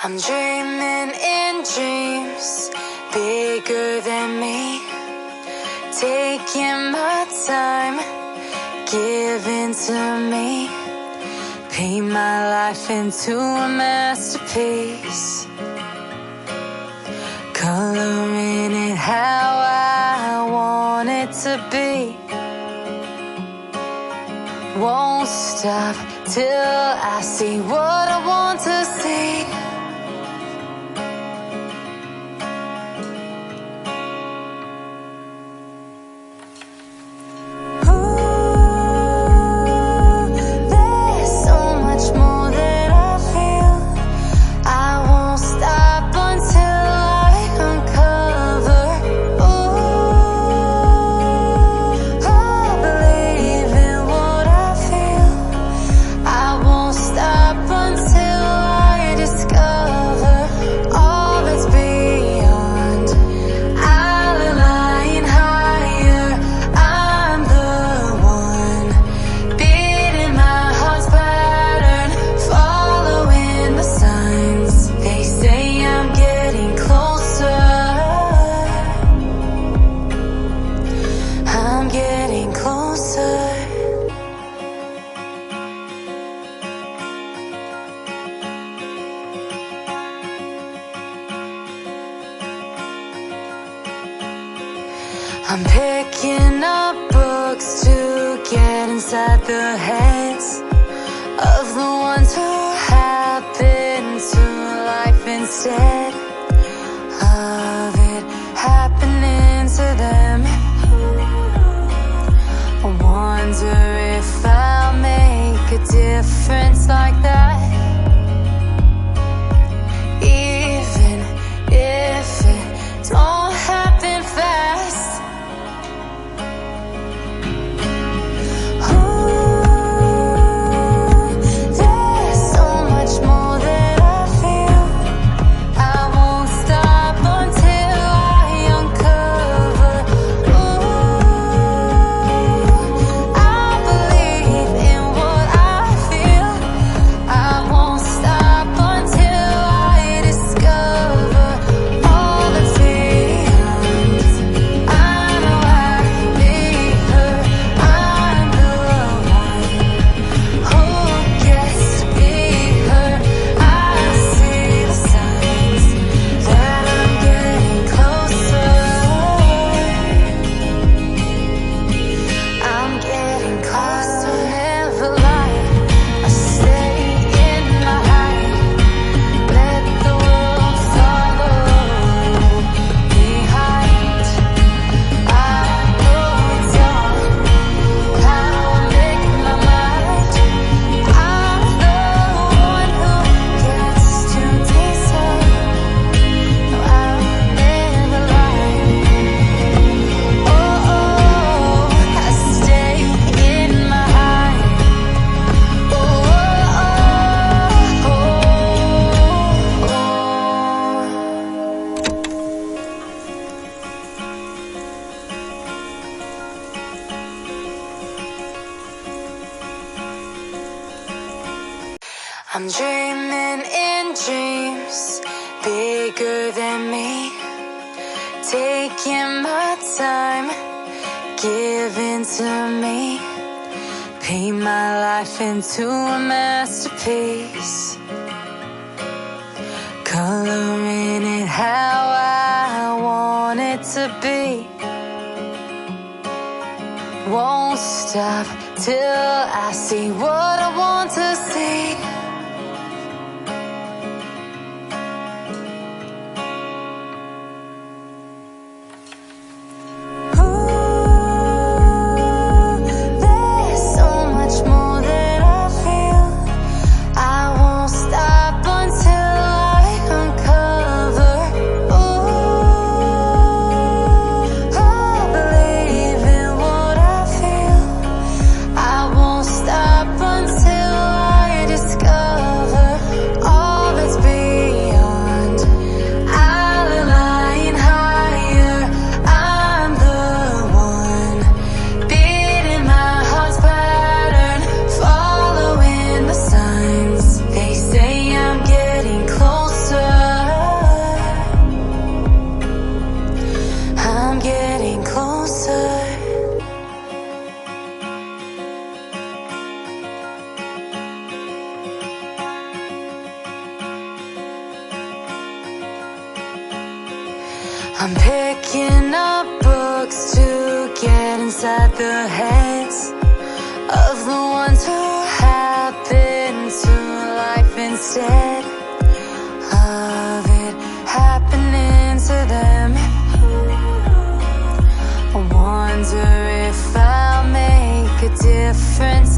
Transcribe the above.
I'm dreaming in dreams bigger than me, taking my time, giving to me, paint my life into a masterpiece, coloring it how I want it to be. Won't stop till I see what I want to see. I'm picking up books to get inside the heads of the ones who happen to life instead of it happening to them. I wonder if I'll make a difference like that, even if it don't happen fast. I'm dreaming in dreams bigger than me, taking my time, giving to me, paint my life into a masterpiece, coloring it how I want it to be. Won't stop till I see what I want to see. Until I'm picking up books to get inside the heads of the ones who happen to life instead of it happening to them. I wonder if I'll make a difference